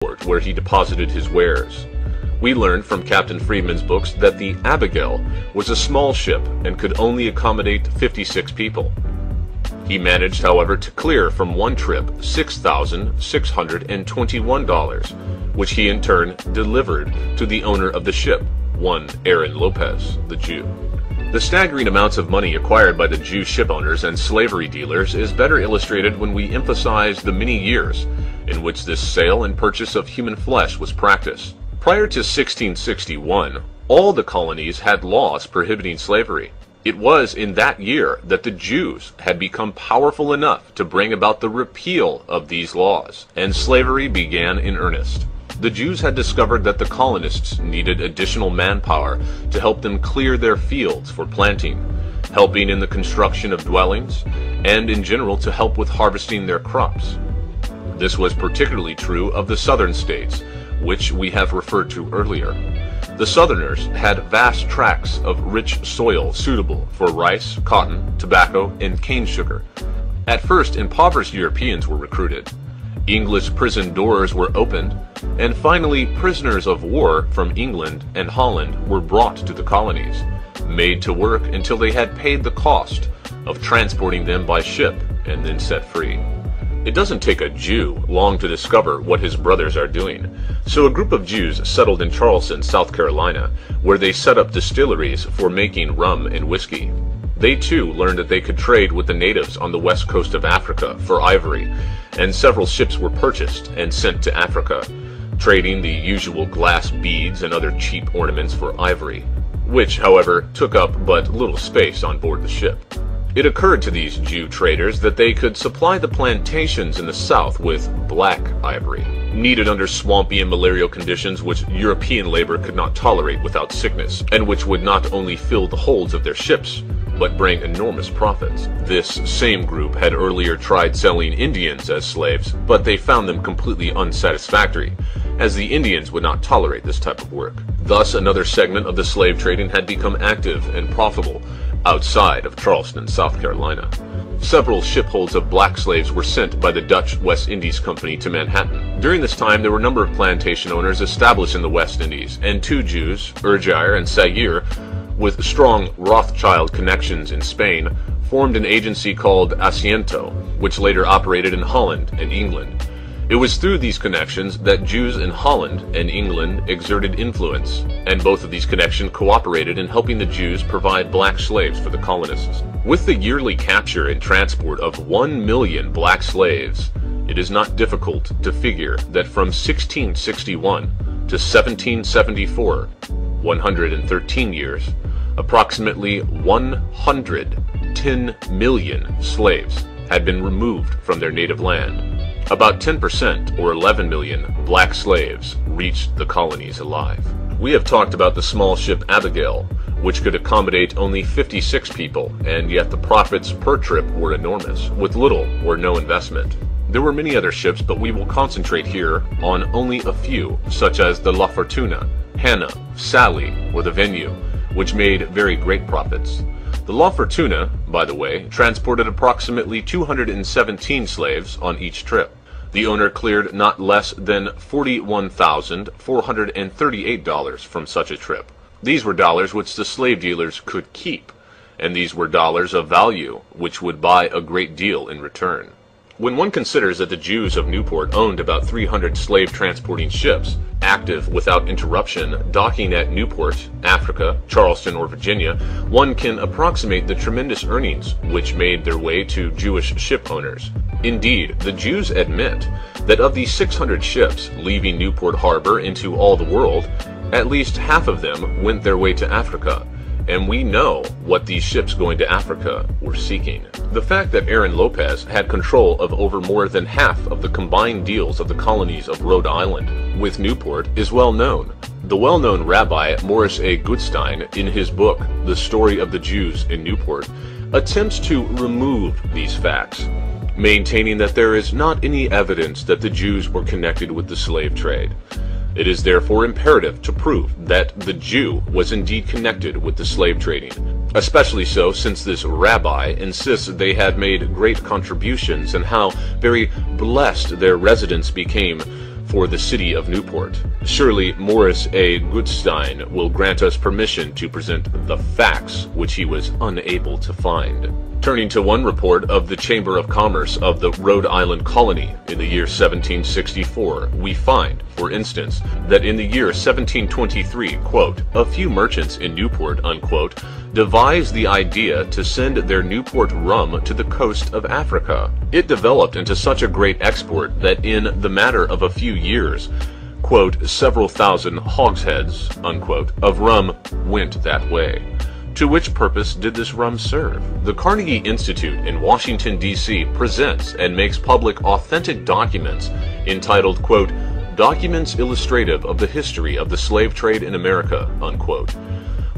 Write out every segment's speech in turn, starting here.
port where he deposited his wares. We learned from Captain Freeman's books that the Abigail was a small ship and could only accommodate 56 people. He managed, however, to clear from one trip $6,621, which he in turn delivered to the owner of the ship, one Aaron Lopez, the Jew. The staggering amounts of money acquired by the Jew ship owners and slavery dealers is better illustrated when we emphasize the many years in which this sale and purchase of human flesh was practiced. Prior to 1661, all the colonies had laws prohibiting slavery. It was in that year that the Jews had become powerful enough to bring about the repeal of these laws, and slavery began in earnest. The Jews had discovered that the colonists needed additional manpower to help them clear their fields for planting, helping in the construction of dwellings, and in general to help with harvesting their crops. This was particularly true of the southern states, which we have referred to earlier. The Southerners had vast tracts of rich soil suitable for rice, cotton, tobacco, and cane sugar. At first, impoverished Europeans were recruited. English prison doors were opened, and finally prisoners of war from England and Holland were brought to the colonies, made to work until they had paid the cost of transporting them by ship and then set free. It doesn't take a Jew long to discover what his brothers are doing, so a group of Jews settled in Charleston, South Carolina, where they set up distilleries for making rum and whiskey. They too learned that they could trade with the natives on the west coast of Africa for ivory, and several ships were purchased and sent to Africa, trading the usual glass beads and other cheap ornaments for ivory, which, however, took up but little space on board the ship. It occurred to these Jew traders that they could supply the plantations in the south with black ivory, needed under swampy and malarial conditions which European labor could not tolerate without sickness, and which would not only fill the holds of their ships, but bring enormous profits. This same group had earlier tried selling Indians as slaves, but they found them completely unsatisfactory, as the Indians would not tolerate this type of work. Thus, another segment of the slave trading had become active and profitable outside of Charleston, South Carolina. Several shipholds of black slaves were sent by the Dutch West Indies Company to Manhattan. During this time, there were a number of plantation owners established in the West Indies, and two Jews, Urjair and Sayir, with strong Rothschild connections in Spain, formed an agency called Asiento, which later operated in Holland and England. It was through these connections that Jews in Holland and England exerted influence, and both of these connections cooperated in helping the Jews provide black slaves for the colonists. With the yearly capture and transport of 1 million black slaves, it is not difficult to figure that from 1661 to 1774, 113 years, approximately 110 million slaves had been removed from their native land. About 10%, or 11 million, black slaves reached the colonies alive. We have talked about the small ship Abigail, which could accommodate only 56 people, and yet the profits per trip were enormous, with little or no investment. There were many other ships, but we will concentrate here on only a few, such as the La Fortuna, Hannah, Sally, or the Venue, which made very great profits. The La Fortuna, by the way, transported approximately 217 slaves on each trip. The owner cleared not less than $41,438 from such a trip. These were dollars which the slave dealers could keep, and these were dollars of value which would buy a great deal in return. When one considers that the Jews of Newport owned about 300 slave-transporting ships, active without interruption, docking at Newport, Africa, Charleston, or Virginia, one can approximate the tremendous earnings which made their way to Jewish ship owners. Indeed, the Jews admit that of the 600 ships leaving Newport Harbor into all the world, at least half of them went their way to Africa, and we know what these ships going to Africa were seeking. The fact that Aaron Lopez had control of over more than half of the combined deals of the colonies of Rhode Island with Newport is well known. The well-known Rabbi Morris A. Goodstein, in his book, The Story of the Jews in Newport, attempts to remove these facts, maintaining that there is not any evidence that the Jews were connected with the slave trade. It is therefore imperative to prove that the Jew was indeed connected with the slave trading, especially so since this rabbi insists they had made great contributions and how very blessed their residence became for the city of Newport. Surely Morris A. Gutstein will grant us permission to present the facts which he was unable to find. Turning to one report of the Chamber of Commerce of the Rhode Island colony in the year 1764, we find, for instance, that in the year 1723, quote, a few merchants in Newport, unquote, devised the idea to send their Newport rum to the coast of Africa. It developed into such a great export that in the matter of a few years, quote, several thousand hogsheads, unquote, of rum went that way. To which purpose did this rum serve? The Carnegie Institute in Washington, D.C. presents and makes public authentic documents entitled, quote, Documents Illustrative of the History of the Slave Trade in America, unquote.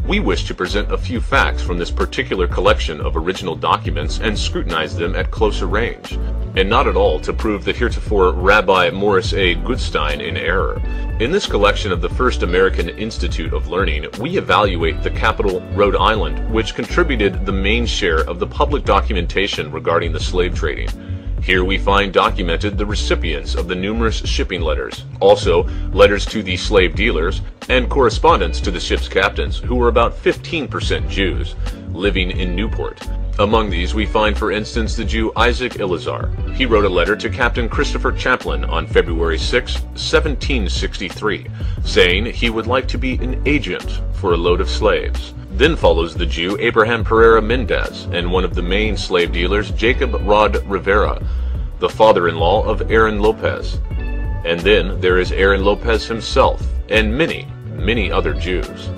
We wish to present a few facts from this particular collection of original documents and scrutinize them at closer range, and not at all to prove the heretofore Rabbi Morris A. Gutstein in error. In this collection of the First American Institute of Learning, we evaluate the capital, Rhode Island, which contributed the main share of the public documentation regarding the slave trading. Here we find documented the recipients of the numerous shipping letters, also letters to the slave dealers, and correspondence to the ship's captains, who were about 15% Jews, living in Newport. Among these we find, for instance, the Jew Isaac Eleazar. He wrote a letter to Captain Christopher Champlin on February 6, 1763, saying he would like to be an agent for a load of slaves. Then follows the Jew Abraham Pereira Mendez and one of the main slave dealers, Jacob Rod Rivera, the father-in-law of Aaron Lopez. And then there is Aaron Lopez himself and many, many other Jews.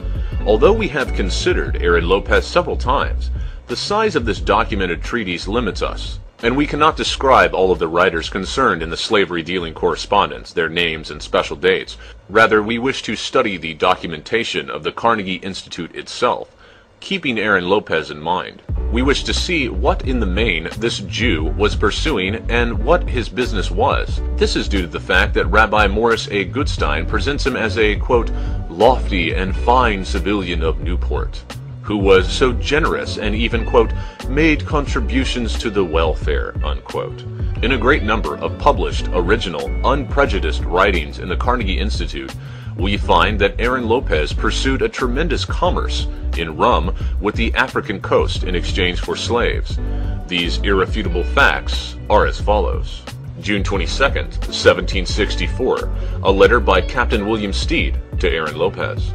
Although we have considered Aaron Lopez several times, the size of this documented treatise limits us, and we cannot describe all of the writers concerned in the slavery-dealing correspondence, their names and special dates. Rather, we wish to study the documentation of the Carnegie Institute itself, keeping Aaron Lopez in mind. We wish to see what in the main this Jew was pursuing and what his business was. This is due to the fact that Rabbi Morris A. Gutstein presents him as a, quote, lofty and fine civilian of Newport, who was so generous and even, quote, made contributions to the welfare, unquote. In a great number of published, original, unprejudiced writings in the Carnegie Institute, we find that Aaron Lopez pursued a tremendous commerce in rum with the African coast in exchange for slaves. These irrefutable facts are as follows. June 22nd, 1764, a letter by Captain William Steed to Aaron Lopez.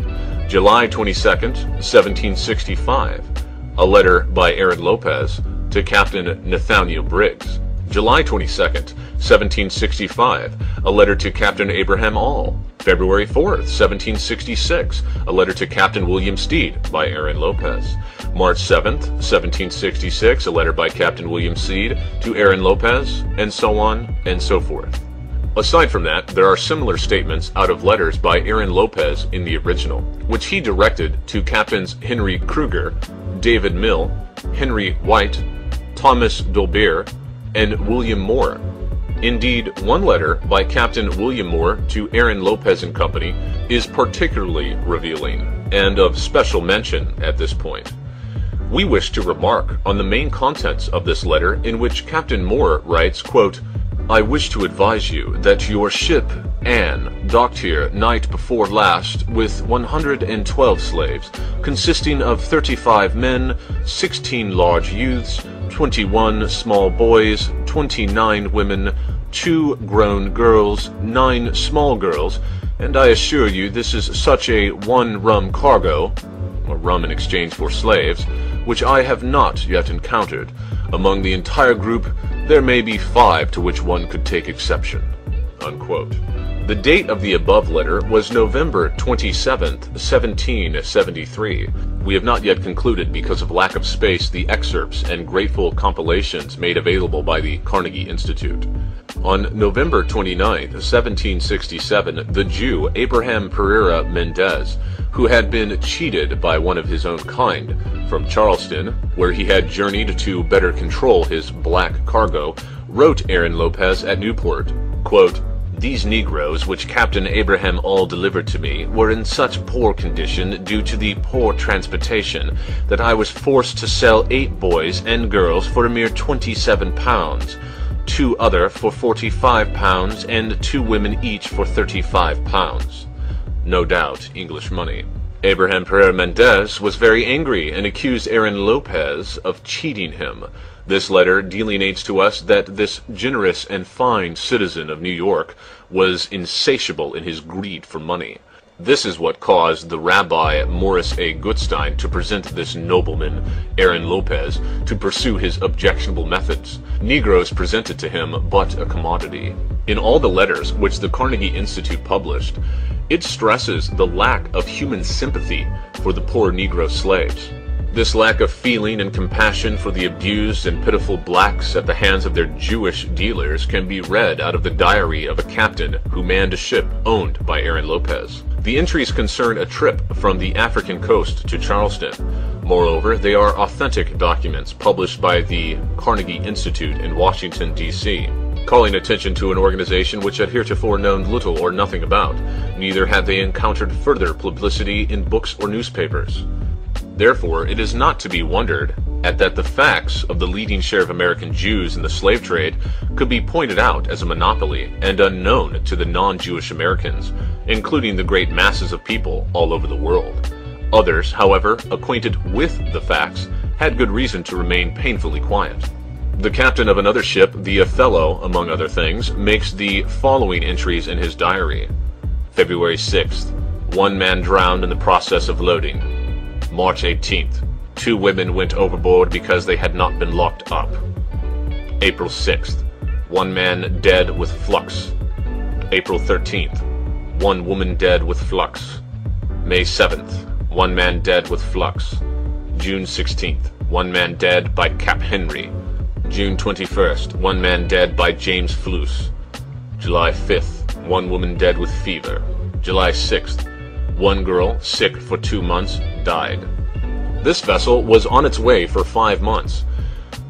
July 22nd, 1765, a letter by Aaron Lopez to Captain Nathaniel Briggs. July 22nd, 1765, a letter to Captain Abraham All. February 4th, 1766, a letter to Captain William Steed by Aaron Lopez. March 7th, 1766, a letter by Captain William Steed to Aaron Lopez, and so on and so forth. Aside from that, there are similar statements out of letters by Aaron Lopez in the original, which he directed to Captains Henry Kruger, David Mill, Henry White, Thomas Dolbear, and William Moore. Indeed, one letter by Captain William Moore to Aaron Lopez and Company is particularly revealing and of special mention at this point. We wish to remark on the main contents of this letter, in which Captain Moore writes, quote, I wish to advise you that your ship, Anne, docked here night before last with 112 slaves, consisting of 35 men, 16 large youths, 21 small boys, 29 women, 2 grown girls, 9 small girls, and I assure you this is such a one rum cargo, or rum in exchange for slaves, which I have not yet encountered. Among the entire group, there may be 5 to which one could take exception, unquote. The date of the above letter was November 27th, 1773. We have not yet concluded, because of lack of space, the excerpts and grateful compilations made available by the Carnegie Institute. On November 29th, 1767, the Jew Abraham Pereira Mendez, who had been cheated by one of his own kind from Charleston, where he had journeyed to better control his black cargo, wrote Aaron Lopez at Newport, quote, These Negroes which Captain Abraham All delivered to me were in such poor condition due to the poor transportation that I was forced to sell 8 boys and girls for a mere £27, 2 other for £45, and 2 women each for £35. No doubt English money. Abraham Pereira Mendez was very angry and accused Aaron Lopez of cheating him. This letter delineates to us that this generous and fine citizen of New York was insatiable in his greed for money. This is what caused the Rabbi Morris A. Gutstein to present this nobleman, Aaron Lopez, to pursue his objectionable methods. Negroes presented to him but a commodity. In all the letters which the Carnegie Institute published, it stresses the lack of human sympathy for the poor Negro slaves. This lack of feeling and compassion for the abused and pitiful blacks at the hands of their Jewish dealers can be read out of the diary of a captain who manned a ship owned by Aaron Lopez. The entries concern a trip from the African coast to Charleston. Moreover, they are authentic documents published by the Carnegie Institute in Washington, D.C., calling attention to an organization which had heretofore known little or nothing about. Neither had they encountered further publicity in books or newspapers. Therefore, it is not to be wondered at that the facts of the leading share of American Jews in the slave trade could be pointed out as a monopoly and unknown to the non-Jewish Americans, including the great masses of people all over the world. Others, however, acquainted with the facts, had good reason to remain painfully quiet. The captain of another ship, the Othello, among other things, makes the following entries in his diary. February 6th, 1 man drowned in the process of loading. March 18th, 2 women went overboard because they had not been locked up. April 6th, 1 man dead with flux. April 13th, 1 woman dead with flux. May 7th, 1 man dead with flux. June 16th, 1 man dead by Cap Henry. June 21st, 1 man dead by James Fluce. July 5th, 1 woman dead with fever. July 6th, 1 girl, sick for 2 months, died. This vessel was on its way for 5 months.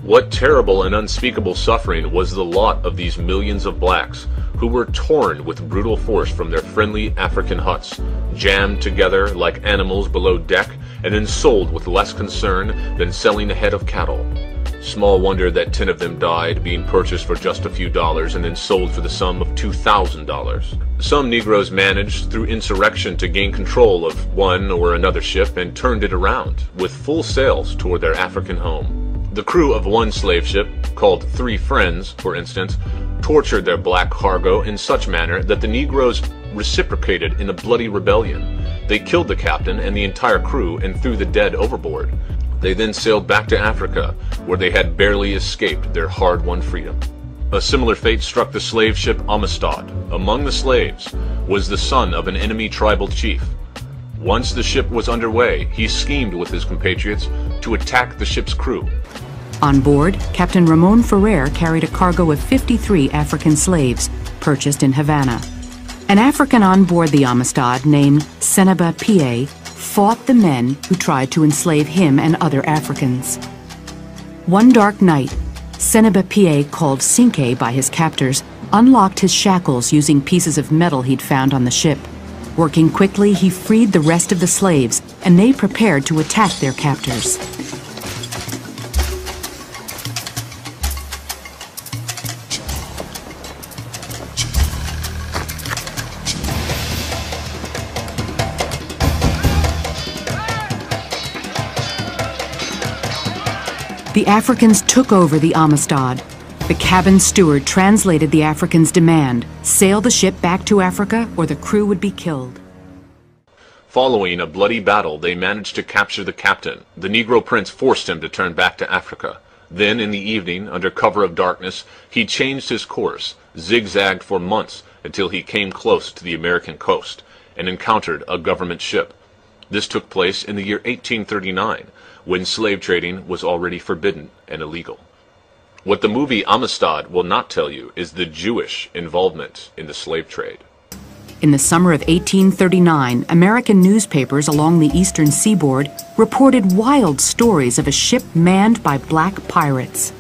What terrible and unspeakable suffering was the lot of these millions of blacks who were torn with brutal force from their friendly African huts, jammed together like animals below deck, and then sold with less concern than selling a head of cattle. Small wonder that 10 of them died, being purchased for just a few dollars and then sold for the sum of $2,000. Some Negroes managed through insurrection to gain control of one or another ship and turned it around with full sails toward their African home. The crew of one slave ship, called 3 Friends, for instance, tortured their black cargo in such manner that the Negroes reciprocated in a bloody rebellion. They killed the captain and the entire crew and threw the dead overboard. They then sailed back to Africa, where they had barely escaped their hard-won freedom. A similar fate struck the slave ship Amistad. Among the slaves was the son of an enemy tribal chief. Once the ship was underway, he schemed with his compatriots to attack the ship's crew. On board, Captain Ramon Ferrer carried a cargo of 53 African slaves, purchased in Havana. An African on board the Amistad named Senaba Pie fought the men who tried to enslave him and other Africans. One dark night, Senaba Pie, called Cinque by his captors, unlocked his shackles using pieces of metal he'd found on the ship. Working quickly, he freed the rest of the slaves, and they prepared to attack their captors. The Africans took over the Amistad. The cabin steward translated the Africans' demand: sail the ship back to Africa or the crew would be killed. Following a bloody battle, they managed to capture the captain. The Negro prince forced him to turn back to Africa. Then, in the evening, under cover of darkness, he changed his course, zigzagged for months until he came close to the American coast and encountered a government ship. This took place in the year 1839, when slave trading was already forbidden and illegal. What the movie Amistad will not tell you is the Jewish involvement in the slave trade. In the summer of 1839, American newspapers along the eastern seaboard reported wild stories of a ship manned by black pirates.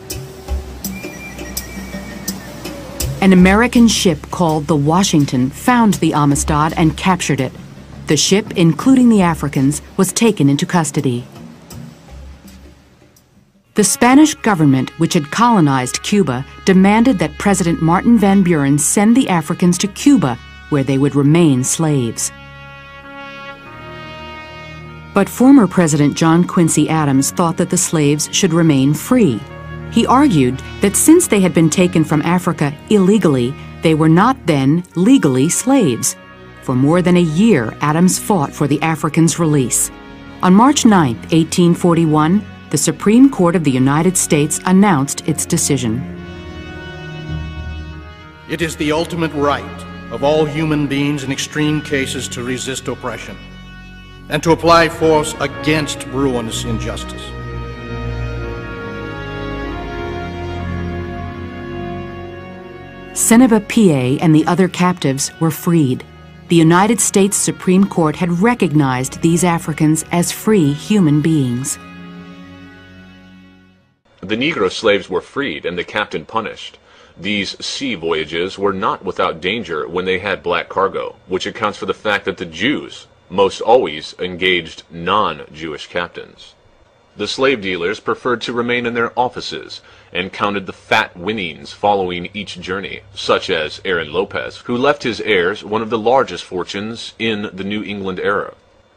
An American ship called the Washington found the Amistad and captured it. The ship, including the Africans, was taken into custody. The Spanish government, which had colonized Cuba, demanded that President Martin Van Buren send the Africans to Cuba, where they would remain slaves. But former President John Quincy Adams thought that the slaves should remain free. He argued that since they had been taken from Africa illegally, they were not then legally slaves. For more than a year, Adams fought for the Africans' release. On March 9, 1841, the Supreme Court of the United States announced its decision. It is the ultimate right of all human beings in extreme cases to resist oppression and to apply force against ruinous injustice. Seneba P.A. and the other captives were freed. The United States Supreme Court had recognized these Africans as free human beings. The Negro slaves were freed and the captain punished. These sea voyages were not without danger when they had black cargo, which accounts for the fact that the Jews most always engaged non-Jewish captains. The slave dealers preferred to remain in their offices and counted the fat winnings following each journey, such as Aaron Lopez, who left his heirs one of the largest fortunes in the New England era.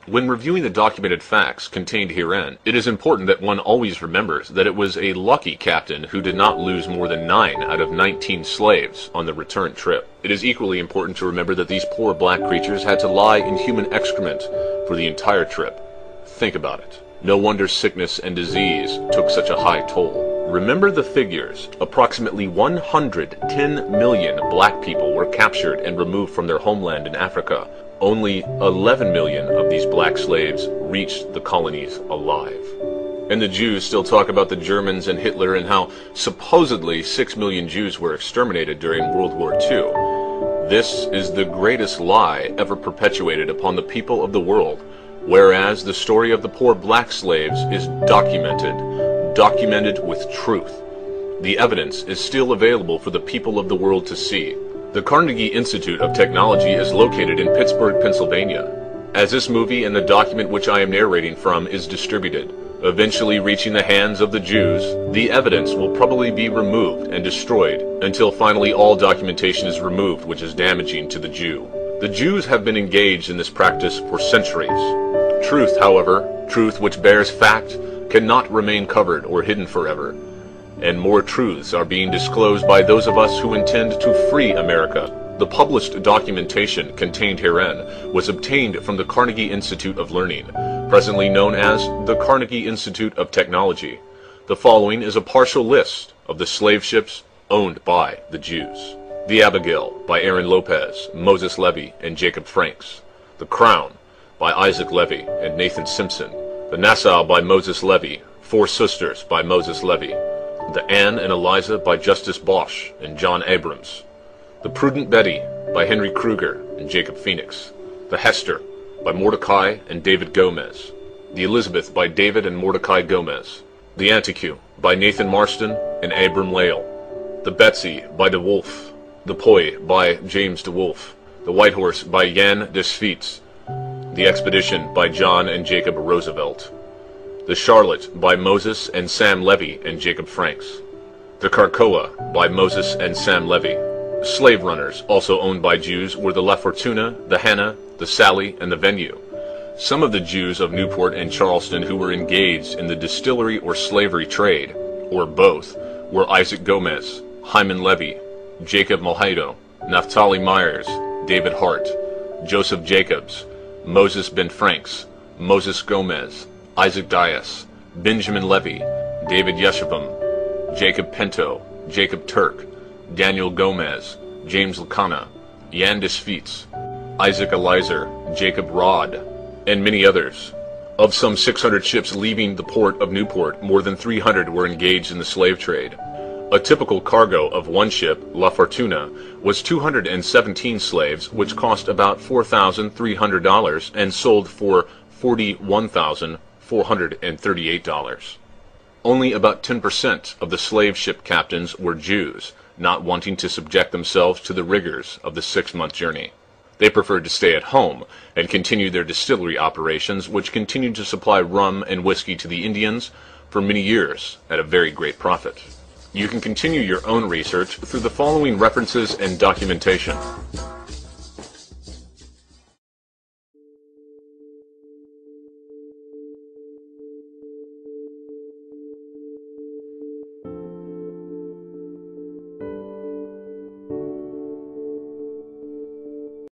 When reviewing the documented facts contained herein, it is important that one always remembers that it was a lucky captain who did not lose more than 9 out of 19 slaves on the return trip. It is equally important to remember that these poor black creatures had to lie in human excrement for the entire trip. Think about it. No wonder sickness and disease took such a high toll. Remember the figures. Approximately 110 million black people were captured and removed from their homeland in Africa. Only 11 million of these black slaves reached the colonies alive. And the Jews still talk about the Germans and Hitler and how supposedly 6 million Jews were exterminated during World War II. This is the greatest lie ever perpetuated upon the people of the world, whereas the story of the poor black slaves is documented with truth. The evidence is still available for the people of the world to see. The Carnegie Institute of Technology is located in Pittsburgh, Pennsylvania. As this movie and the document which I am narrating from is distributed, eventually reaching the hands of the Jews, the evidence will probably be removed and destroyed until finally all documentation is removed which is damaging to the Jew. The Jews have been engaged in this practice for centuries. Truth, however, truth which bears fact, cannot remain covered or hidden forever. And more truths are being disclosed by those of us who intend to free America. The published documentation contained herein was obtained from the Carnegie Institute of Learning, presently known as the Carnegie Institute of Technology. The following is a partial list of the slave ships owned by the Jews. The Abigail by Aaron Lopez, Moses Levy, and Jacob Franks. The Crown by Isaac Levy and Nathan Simpson. The Nassau by Moses Levy. Four Sisters by Moses Levy. The Anne and Eliza by Justice Bosch and John Abrams. The Prudent Betty by Henry Kruger and Jacob Phoenix. The Hester by Mordecai and David Gomez. The Elizabeth by David and Mordecai Gomez. The Antique by Nathan Marston and Abram Lale. The Betsy by De Wolf. The Poi by James De Wolf. The White Horse by Jan de Sviets. The Expedition by John and Jacob Roosevelt. The Charlotte by Moses and Sam Levy and Jacob Franks. The Carcoa by Moses and Sam Levy. Slave runners, also owned by Jews, were the La Fortuna, the Hannah, the Sally, and the Venue. Some of the Jews of Newport and Charleston who were engaged in the distillery or slavery trade, or both, were Isaac Gomez, Hyman Levy, Jacob Malhado, Naphtali Myers, David Hart, Joseph Jacobs, Moses Ben Franks, Moses Gomez, Isaac Dias, Benjamin Levy, David Yeshivim, Jacob Pinto, Jacob Turk, Daniel Gomez, James Lacana, Jan de Sviets, Isaac Elizer, Jacob Rod, and many others. Of some 600 ships leaving the port of Newport, more than 300 were engaged in the slave trade. A typical cargo of one ship, La Fortuna, was 217 slaves, which cost about $4,300 and sold for $41,438. Only about 10% of the slave ship captains were Jews, not wanting to subject themselves to the rigors of the 6-month journey. They preferred to stay at home and continue their distillery operations, which continued to supply rum and whiskey to the Indians, for many years at a very great profit. You can continue your own research through the following references and documentation.